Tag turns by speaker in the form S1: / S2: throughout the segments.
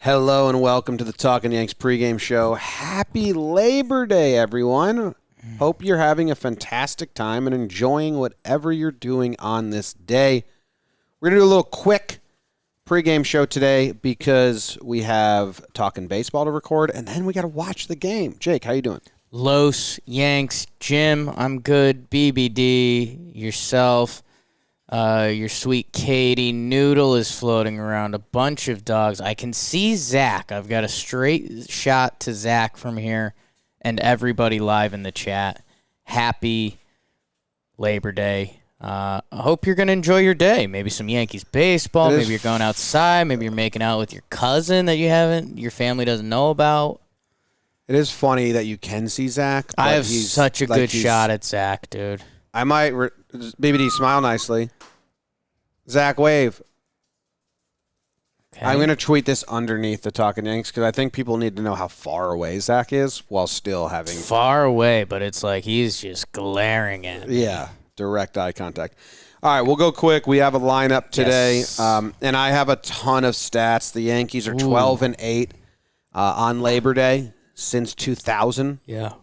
S1: Hello and welcome to the Talkin Yanks pregame show. Happy Labor Day, everyone. Hope you're having a fantastic time and enjoying whatever you're doing on this day. We're going to do a little quick pregame show today because we have Talkin Baseball to record, and then we got to watch the game. Jake, how you doing?
S2: Los Yanks. Jim, I'm good. BBD, yourself. Your sweet Katie. Noodle is floating around. A bunch of dogs. I can see Zach. I've got a straight shot to Zach from here and everybody live in the chat. Happy Labor Day. I hope you're going to enjoy your day. Maybe some Yankees baseball. Maybe you're going outside. Maybe you're making out with your cousin that your family doesn't know about.
S1: It is funny that you can see Zach.
S2: I have such a good shot at Zach, dude.
S1: I might, BBD, smile nicely. Zach, wave. Okay. I'm going to tweet this underneath the Talkin Yanks because I think people need to know how far away Zach is while still having...
S2: Far away, but it's like he's just glaring at me.
S1: Yeah, direct eye contact. All right, we'll go quick. We have a lineup today, yes. And I have a ton of stats. The Yankees are 12-8 on Labor Day since 2000.
S2: Yeah.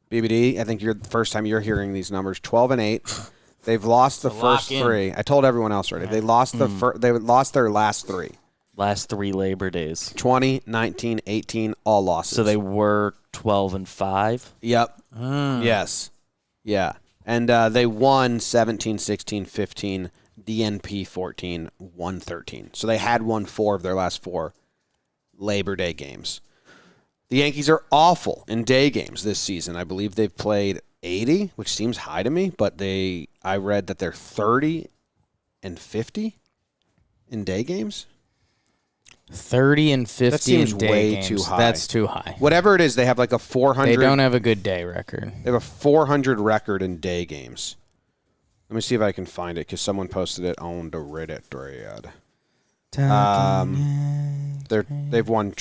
S1: BBD, I think you're the first time you're hearing these numbers. 12-8. They've lost the first three. I told everyone else already. They lost they lost their last three.
S3: Last three Labor Days.
S1: 20, 19, 18, all losses.
S3: So they were 12-5?
S1: Yep. Yes. Yeah. And they won 17, 16, 15, DNP 14, 113. So they had won 4 of their last 4 Labor Day games. The Yankees are awful in day games this season. I believe they've played 80, which seems high to me, but I read that they're 30 and 50 in day games.
S2: 30 and 50
S1: that seems
S2: in day
S1: way
S2: games.
S1: Too high.
S2: That's too high.
S1: Whatever it is, they have like a 400.
S2: They don't have a good day record.
S1: They have a 400 record in day games. Let me see if I can find it because someone posted it on the Reddit thread. They've won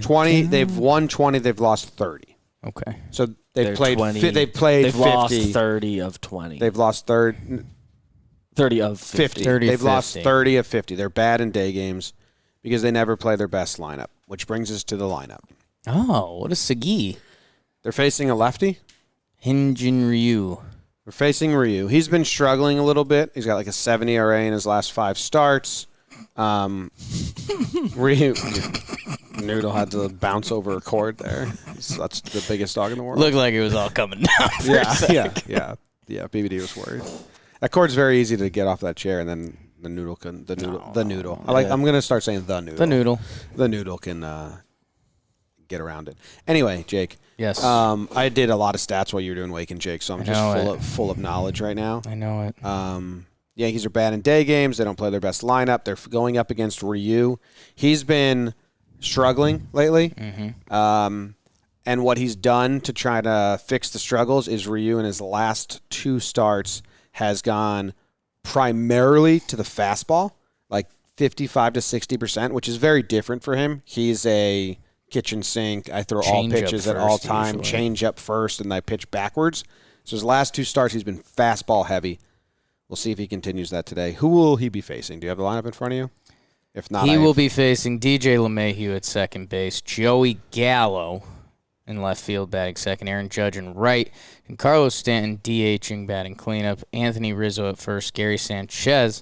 S1: 20. They've won 20. They've lost 30.
S2: Okay.
S1: So they've played
S3: 20.
S1: They've played
S3: They've
S1: 50.
S3: Lost 30 of 20.
S1: They've lost 30
S3: of 50.
S2: 30
S1: They've
S2: 50.
S1: lost 30 of 50. They're bad in day games because they never play their best lineup, which brings us to the lineup.
S2: Oh, what a Sagi.
S1: They're facing a lefty.
S2: Hyunjin Ryu.
S1: We're facing Ryu. He's been struggling a little bit. He's got like a 7 ERA in his last 5 starts. Ryu... Noodle had to bounce over a cord there. That's the biggest dog in the world.
S2: Looked like it was all coming down for a second.
S1: Yeah. BBD was worried. That cord's very easy to get off that chair, and then the noodle can the noodle. I'm gonna start saying the noodle. The noodle can get around it. Anyway, Jake.
S2: Yes.
S1: I did a lot of stats while you were doing Wake and Jake, so I'm just full of knowledge right now.
S2: I know it.
S1: Yankees are bad in day games. They don't play their best lineup. They're going up against Ryu. He's been struggling lately. Mm-hmm. And what he's done to try to fix the struggles is Ryu in his last 2 starts has gone primarily to the fastball, like 55 to 60%, which is very different for him. He's a kitchen sink. I throw all pitches at all time, change up first, and I pitch backwards. So his last 2 starts, he's been fastball heavy. We'll see if he continues that today. Who will he be facing? Do you have the lineup in front of you? If not,
S2: he will be facing DJ LeMahieu at second base, Joey Gallo in left field batting second, Aaron Judge in right, and Carlos Stanton DHing batting cleanup, Anthony Rizzo at first, Gary Sanchez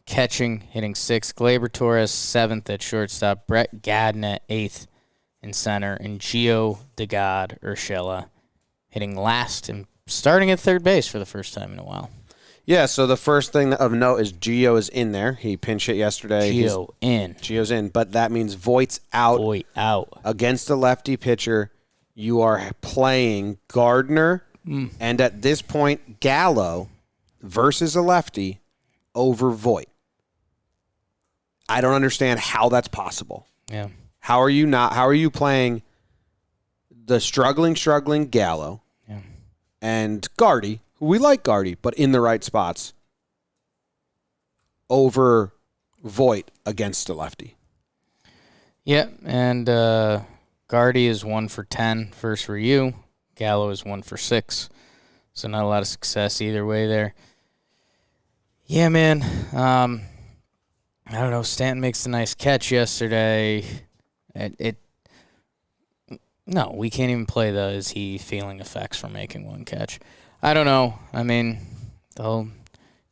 S2: catching, hitting 6th, Gleyber Torres 7th at shortstop, Brett Gadden at 8th in center, and Gio DeGod Urshela hitting last and starting at third base for the first time in a while.
S1: Yeah, so the first thing of note is Gio is in there. He pinch hit yesterday. Gio's in, but that means Voigt's out.
S2: Voigt out.
S1: Against a lefty pitcher, you are playing Gardner, and at this point, Gallo versus a lefty over Voigt. I don't understand how that's possible.
S2: Yeah.
S1: How are you playing the struggling Gallo and Gardy, who we like Gardy, but in the right spots, over Voigt against a lefty?
S2: Yeah, and Gardy is 1 for 10 versus Ryu. Gallo is 1 for 6. So not a lot of success either way there. Yeah, man. I don't know. Stanton makes a nice catch yesterday. No, we can't even play the is he feeling effects from making one catch. I don't know. I mean, they'll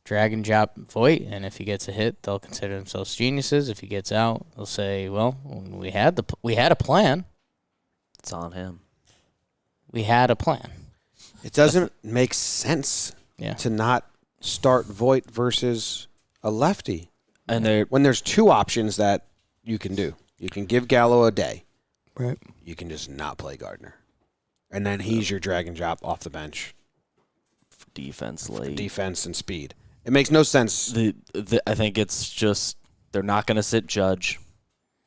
S2: drag and drop Voit, and if he gets a hit, they'll consider themselves geniuses. If he gets out, they'll say, well, we had a plan.
S3: It's on him.
S2: We had a plan.
S1: It doesn't make sense to not start Voit versus a lefty.
S3: And
S1: when there's two options that you can do. You can give Gallo a day.
S2: Right.
S1: You can just not play Gardner. And then he's your drag and drop off the bench.
S3: For defense late.
S1: Defense and speed. It makes no sense.
S3: I think it's just they're not going to sit Judge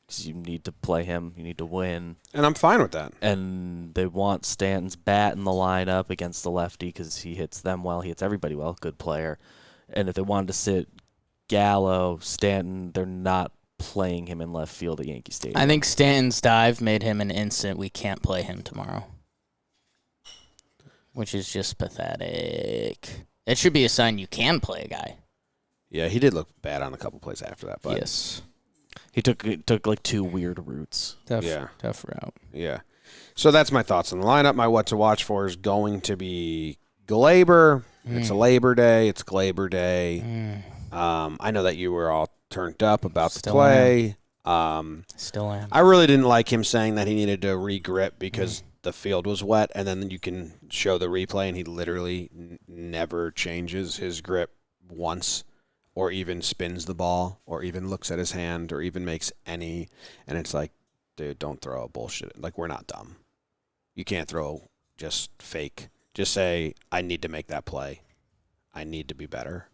S3: because you need to play him. You need to win.
S1: And I'm fine with that.
S3: And they want Stanton's bat in the lineup against the lefty because he hits them well. He hits everybody well. Good player. And if they wanted to sit Gallo, Stanton, they're not playing him in left field at Yankee Stadium.
S2: I think Stanton's dive made him an instant. We can't play him tomorrow, which is just pathetic. It should be a sign you can play a guy.
S1: Yeah, he did look bad on a couple plays after that. But
S2: yes.
S3: He took like two weird routes.
S2: Tough route.
S1: Yeah. So that's my thoughts on the lineup. My what to watch for is going to be Glaber. It's a Labor Day. It's Glaber Day. I know that you were all turned up about the play.
S2: Still am.
S1: I really didn't like him saying that he needed to re-grip because the field was wet, and then you can show the replay, and he literally never changes his grip once or even spins the ball or even looks at his hand or even makes any. And it's like, dude, don't throw a bullshit. Like, we're not dumb. You can't throw just fake. Just say, I need to make that play. I need to be better.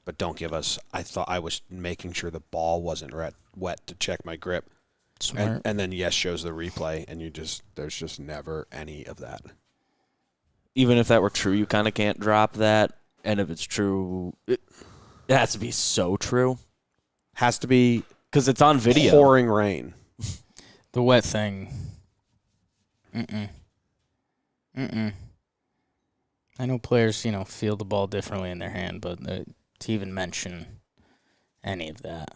S1: But don't give us, I thought I was making sure the ball wasn't wet to check my grip.
S2: Smart.
S1: And then yes shows the replay, and there's just never any of that.
S3: Even if that were true, you kind of can't drop that. And if it's true, it has to be so true.
S1: Has to be
S3: because it's on video.
S1: Pouring rain.
S2: The wet thing. I know players, feel the ball differently in their hand, but to even mention any of that,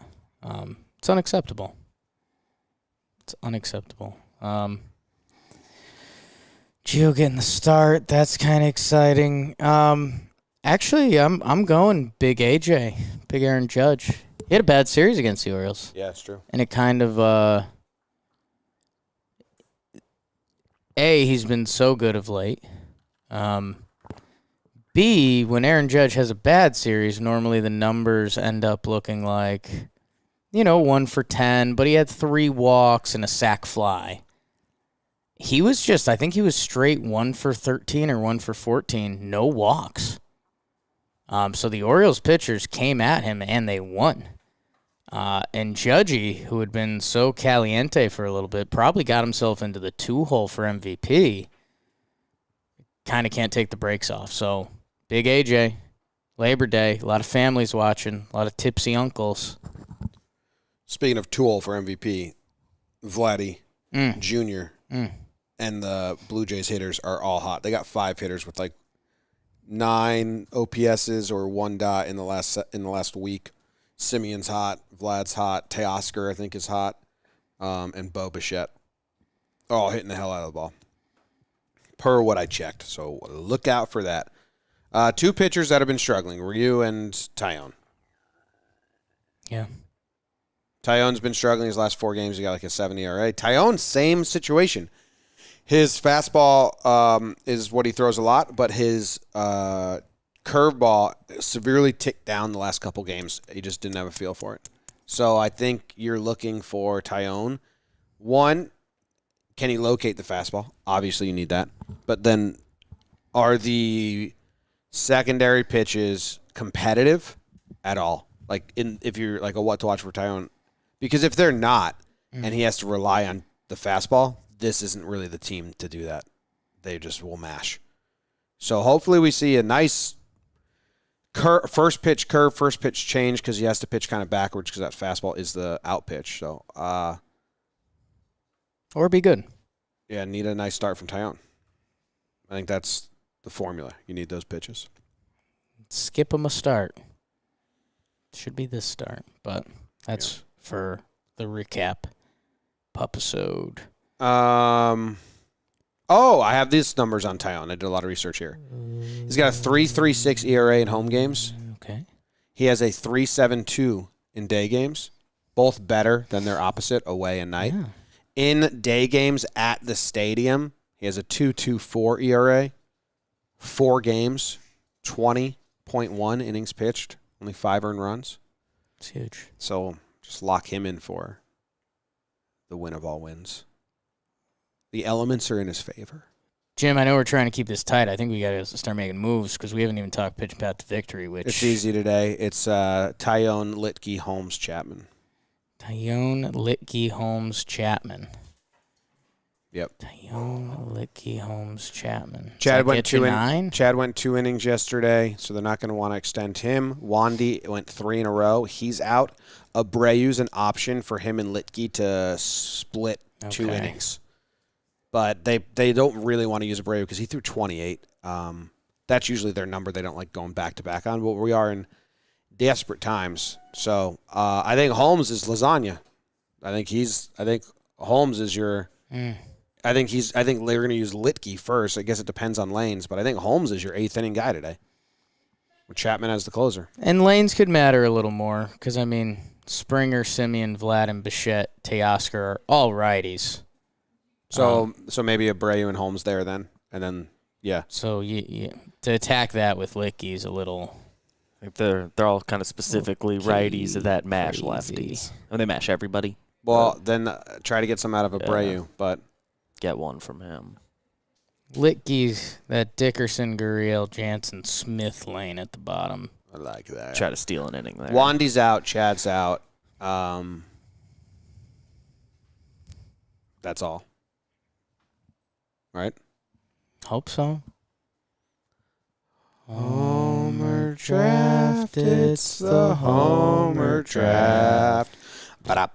S2: it's unacceptable. It's unacceptable. Gio getting the start. That's kind of exciting. Actually, I'm going big AJ, big Aaron Judge. He had a bad series against the Orioles.
S1: Yeah, it's true.
S2: And it kind of, he's been so good of late. B, when Aaron Judge has a bad series, normally the numbers end up looking like, 1 for 10, but he had 3 walks and a sac fly. I think he was straight 1 for 13 or 1 for 14, no walks. So the Orioles pitchers came at him and they won. And Judgy, who had been so caliente for a little bit, probably got himself into the 2-hole for MVP. Kind of can't take the brakes off. So, big AJ, Labor Day, a lot of families watching, a lot of tipsy uncles.
S1: Speaking of 2-hole for MVP, Vladdy Jr. And the Blue Jays hitters are all hot. They got 5 hitters with like 9 OPSs or 1 dot in the last week. Simeon's hot, Vlad's hot, Teoscar I think is hot, and Bo Bichette all hitting the hell out of the ball. Per what I checked, so look out for that. 2 pitchers that have been struggling, Ryu and Taillon.
S2: Yeah.
S1: Taillon's been struggling his last 4 games. He got like a 7 ERA. Taillon, same situation. His fastball is what he throws a lot, but his curveball severely ticked down the last couple games. He just didn't have a feel for it. So I think you're looking for Taillon. 1, can he locate the fastball? Obviously, you need that. But then are the secondary pitches competitive at all? Like, if you're like a what to watch for Taillon. Because if they're not, and he has to rely on the fastball, this isn't really the team to do that. They just will mash. So hopefully we see a nice first pitch curve, first pitch change, because he has to pitch kind of backwards because that fastball is the out pitch. So,
S2: or be good.
S1: Yeah, need a nice start from Taillon. I think that's the formula. You need those pitches.
S2: Skip him a start. should be this start, but that's for the recap pupisode.
S1: I have these numbers on Taillon. I did a lot of research here. He's got a 3.36 ERA in home games.
S2: Okay.
S1: He has a 3.72 in day games, both better than their opposite away and night.
S2: Yeah.
S1: In day games at the stadium, he has a 2.24 ERA, 4 games, 20.1 innings pitched, only 5 earned runs.
S2: It's huge.
S1: So just lock him in for the win of all wins. The elements are in his favor.
S2: Jim, I know we're trying to keep this tight. I think we got to start making moves because we haven't even talked pitch path to victory. Which
S1: It's easy today. It's Taillon, Litke, Holmes, Chapman.
S2: Taillon, Litke, Holmes, Chapman.
S1: Yep.
S2: Taillon, Litke, Holmes, Chapman.
S1: Chad went
S2: 9?
S1: Chad went 2 innings yesterday, so they're not going to want to extend him. Wandy went 3 in a row. He's out. Abreu's an option for him and Litke to split 2
S2: Okay.
S1: innings. But they don't really want to use Abreu because he threw 28. That's usually their number. They don't like going back-to-back on. But we are in desperate times. So I think Holmes is lasagna. I think Holmes is your I think they're going to use Litke first. I guess it depends on lanes, but I think Holmes is your 8th inning guy today. With Chapman as the closer.
S2: And lanes could matter a little more because, I mean, Springer, Simeon, Vlad, and Bichette, Teoscar are all righties.
S1: So maybe Abreu and Holmes there then, and then
S2: So you to attack that with Litke is a little.
S3: I think they're all kind of specifically righties that mash
S2: crazy.
S3: lefties. And they mash everybody.
S1: Well, then try to get some out of Abreu, but
S3: Get one from him.
S2: Litke's that Dickerson, Gurriel, Jansen, Smith lane at the bottom.
S1: I like that.
S3: Try to steal an inning there.
S1: Wandy's out, Chad's out. That's all. Right?
S2: Hope so.
S1: Homer draft, it's the Homer draft. I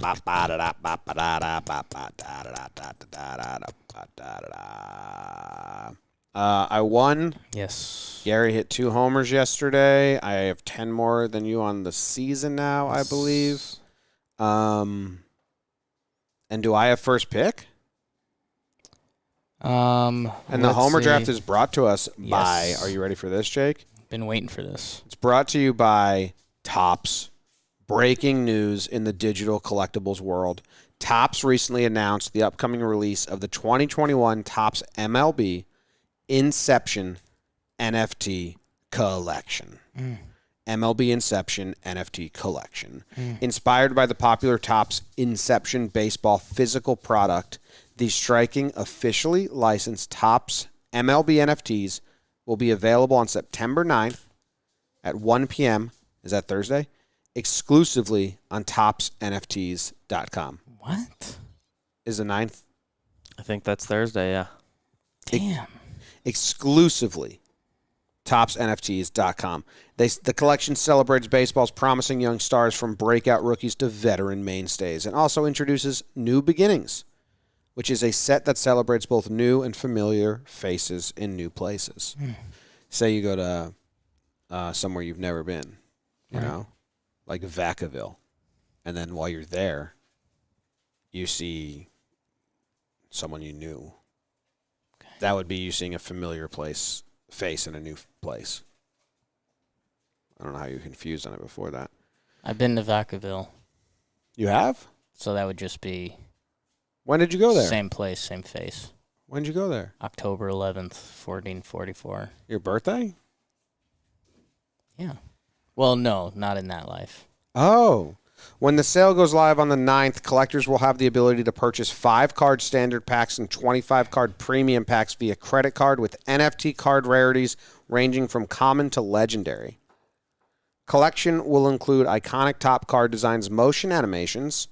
S1: won.
S2: Yes.
S1: Gary hit 2 homers yesterday. I have 10 more than you on the season now, I believe. And do I have first pick? And the Homer draft is brought to us by, are you ready for this, Jake?
S2: Been waiting for this.
S1: It's brought to you by Topps. Breaking news in the digital collectibles world. Topps recently announced the upcoming release of the 2021 Topps MLB Inception NFT Collection. MLB Inception NFT Collection. Inspired by the popular Topps Inception baseball physical product, the striking officially licensed Topps MLB NFTs will be available on September 9th at 1 p.m. Is that Thursday? Exclusively on ToppsNFTs.com.
S2: What?
S1: Is the 9th?
S3: I think that's Thursday, yeah.
S2: Damn.
S1: Exclusively ToppsNFTs.com. The collection celebrates baseball's promising young stars from breakout rookies to veteran mainstays and also introduces New Beginnings, which is a set that celebrates both new and familiar faces in new places. Say you go to somewhere you've never been, you know, like Vacaville, and then while you're there, you see someone you knew. Okay. That would be you seeing a familiar face in a new place. I don't know how you were confused on it before that.
S2: I've been to Vacaville.
S1: You have?
S2: So that would just be...
S1: When did you go there?
S2: Same place, same face.
S1: When did you go there?
S2: October 11th, 1444.
S1: Your birthday?
S2: Yeah. Well, no, not in that life.
S1: Oh. When the sale goes live on the 9th, collectors will have the ability to purchase 5-card standard packs and 25-card premium packs via credit card with NFT card rarities ranging from common to legendary. Collection will include iconic top card designs, motion animations,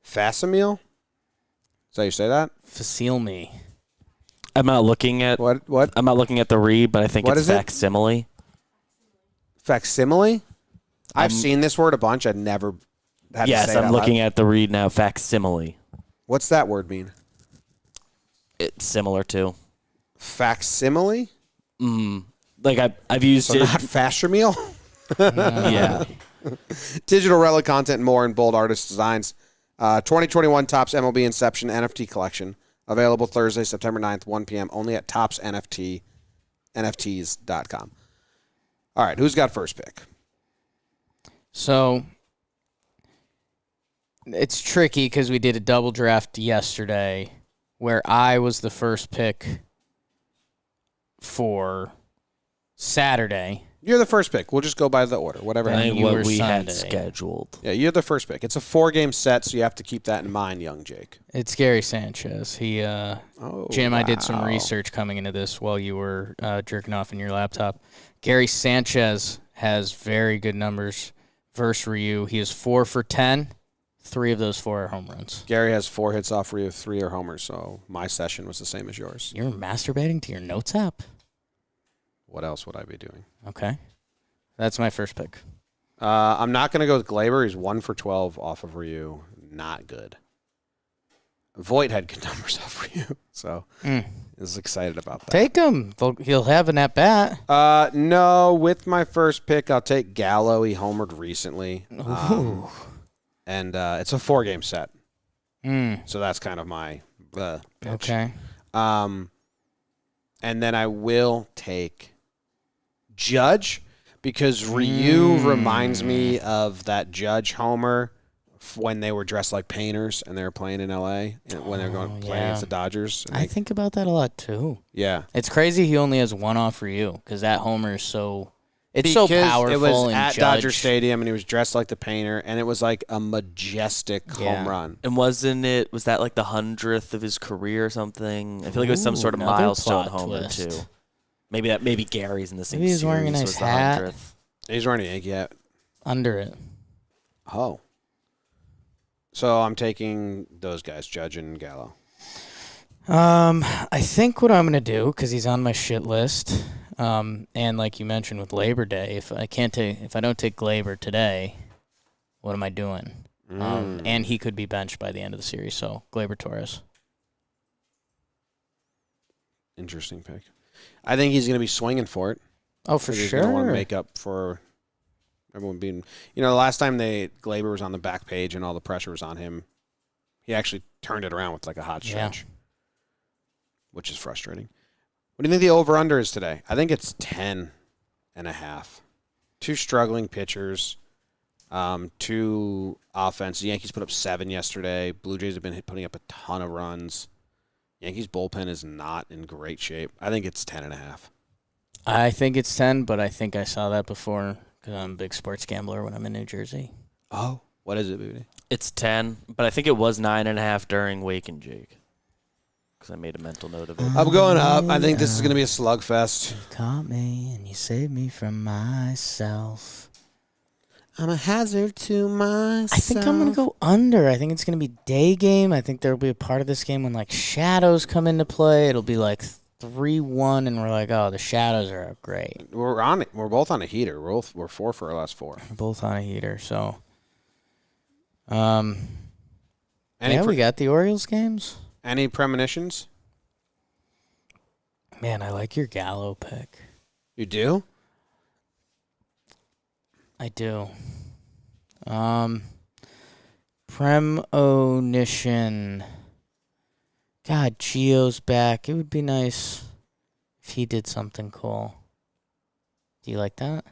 S1: facsimile. Is that how you say that?
S2: Facile me.
S3: I'm not looking at
S1: What?
S3: I'm not looking at the read, but I think
S1: What
S3: it's
S1: is it?
S3: facsimile.
S1: Facsimile? I've seen this word a bunch. I've never had to
S3: Yes,
S1: say it
S3: I'm
S1: out
S3: looking
S1: loud.
S3: at the read now. Facsimile.
S1: What's that word mean?
S3: It's similar to.
S1: Facsimile?
S3: Like I've used
S1: So
S3: it.
S1: not facsimile?
S3: Yeah.
S1: Digital relic content and more in bold artist designs. 2021 Topps MLB Inception NFT Collection. Available Thursday, September 9th, 1 p.m. Only at ToppsNFTs.com. All right, who's got first pick?
S2: So it's tricky because we did a double draft yesterday where I was the first pick for Saturday.
S1: You're the first pick. We'll just go by the order, whatever.
S2: And
S3: And
S2: you were
S3: what we had
S2: Sunday.
S3: scheduled.
S1: Yeah, you're the first pick. It's a 4-game set, so you have to keep that in mind, young Jake.
S2: It's Gary Sanchez. Jim, I did some research coming into this while you were jerking off in your laptop. Gary Sanchez has very good numbers versus Ryu. He is 4 for 10. 3 of those 4 are home runs.
S1: Gary has 4 hits off Ryu, 3 are homers, so my session was the same as yours.
S2: You're masturbating to your notes app?
S1: What else would I be doing?
S2: Okay. That's my first pick.
S1: I'm not going to go with Glaber. He's 1 for 12 off of Ryu. Not good. Voigt had good numbers off Ryu, so I was excited about that.
S2: Take him. He'll have an at-bat.
S1: No, with my first pick, I'll take Gallo. He homered recently. And it's a 4-game set. So that's kind of my pitch.
S2: Okay.
S1: And then I will take Judge because Ryu reminds me of that Judge homer when they were dressed like painters and they were playing in L.A. and when they were going playing against the Dodgers.
S2: I think about that a lot, too.
S1: Yeah.
S2: It's crazy he only has 1 off for you because that homer is so so powerful.
S1: It was
S2: and
S1: at
S2: Judge.
S1: Dodger Stadium and he was dressed like the painter and it was like a majestic home run.
S3: And was that like the 100th of his career or something? I feel like it was some sort of
S2: another
S3: milestone
S2: plot
S3: homer
S2: twist.
S3: too. Maybe Gary's in the same
S2: Maybe he's
S3: series.
S2: wearing a nice
S3: was the
S2: hat.
S3: 100th.
S1: He's wearing a Yankee hat.
S2: Under it.
S1: Oh. So I'm taking those guys, Judge and Gallo.
S2: I think what I'm going to do, because he's on my shit list, and like you mentioned with Labor Day, if I don't take Glaber today, what am I doing? And he could be benched by the end of the series, so Glaber Torres.
S1: Interesting pick. I think he's going to be swinging for it.
S2: Oh, for
S1: He's
S2: sure.
S1: going to want to make up for everyone being... the last time Glaber was on the back page and all the pressure was on him, he actually turned it around with like a hot stretch, which is frustrating. What do you think the over-under is today? I think it's 10.5. 2 struggling pitchers, 2 offense. The Yankees put up 7 yesterday. Blue Jays have been putting up a ton of runs. Yankees bullpen is not in great shape. I think it's 10.5.
S2: I think it's 10, but I think I saw that before because I'm a big sports gambler when I'm in New Jersey.
S1: Oh, what is it, Booty?
S3: It's 10, but I think it was 9.5 during Wake and Jake. Because I made a mental note of it.
S1: I'm going up. I think this is going to be a slugfest.
S2: You caught me and you saved me from myself.
S1: I'm a hazard to myself.
S2: I think I'm going to go under. I think it's going to be day game. I think there will be a part of this game when, like, shadows come into play. It'll be, like, 3-1, and we're like, oh, the shadows are great.
S1: We're on it. We're both on a heater. We're 4 for our last 4.
S2: We're both on a heater, so. We got the Orioles games.
S1: Any premonitions?
S2: Man, I like your Gallo pick.
S1: You do?
S2: I do. Premonition. God, Gio's back. It would be nice if he did something cool. Do you like that?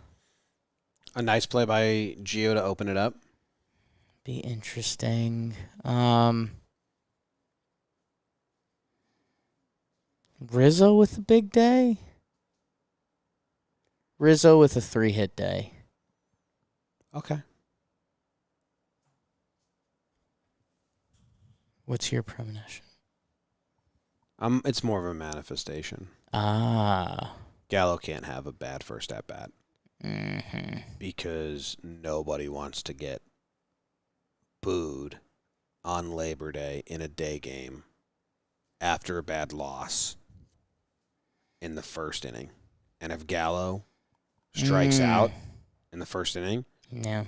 S1: A nice play by Gio to open it up.
S2: Be interesting. Rizzo with a big day? Rizzo with a 3-hit day.
S1: Okay.
S2: What's your premonition?
S1: It's more of a manifestation.
S2: Ah.
S1: Gallo can't have a bad first at bat
S2: Mm-hmm.
S1: because nobody wants to get booed on Labor Day in a day game after a bad loss in the first inning. And if Gallo strikes out in the first inning,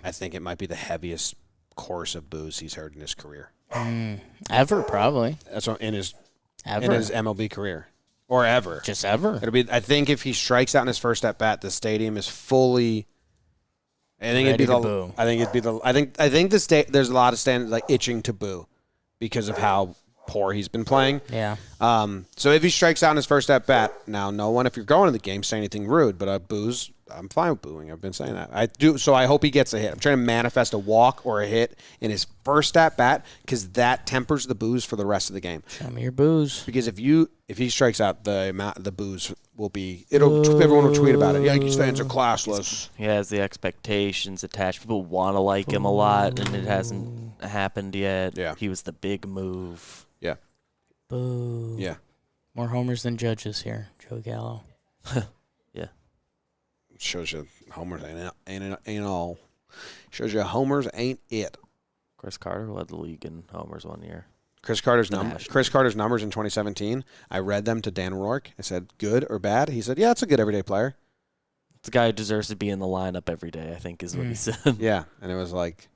S1: I think it might be the heaviest course of boos he's heard in his career.
S2: Ever, probably.
S1: That's what, in his
S2: Ever.
S1: MLB career. Or ever.
S2: Just ever.
S1: It'll be. I think if he strikes out in his first at bat, the stadium is fully I think
S2: Ready to boo.
S1: I think it'd be the. I think the state. There's a lot of stands like itching to boo because of how poor he's been playing.
S2: Yeah.
S1: So if he strikes out in his first at bat, now no one, if you're going to the game, say anything rude, but boos. I'm fine with booing. I've been saying that. I do. So I hope he gets a hit. I'm trying to manifest a walk or a hit in his first at bat because that tempers the boos for the rest of the game.
S2: Show me your boos.
S1: Because if he strikes out, the boos will be. Everyone will tweet about it. Yankees fans are classless.
S3: He has the expectations attached. People want to like him a lot, and it hasn't happened yet.
S1: Yeah.
S3: He was the big move.
S1: Yeah.
S2: Boo.
S1: Yeah.
S2: More homers than judges here, Joe Gallo.
S3: Yeah.
S1: Shows you homers ain't all. Shows you homers ain't it.
S3: Chris Carter led the league in homers one year.
S1: Chris Carter's numbers in 2017. I read them to Dan Rourke. I said, good or bad? He said, yeah, it's a good everyday player.
S3: It's a guy who deserves to be in the lineup every day, I think is what he said.
S1: Yeah, and it was like,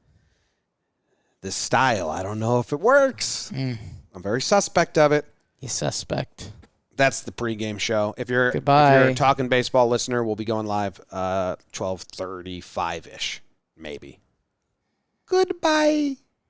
S1: this style, I don't know if it works. I'm very suspect of it.
S2: You suspect.
S1: That's the pregame show. If you're
S2: Goodbye.
S1: a Talkin' Baseball listener, we'll be going live 12:35-ish, maybe. Goodbye.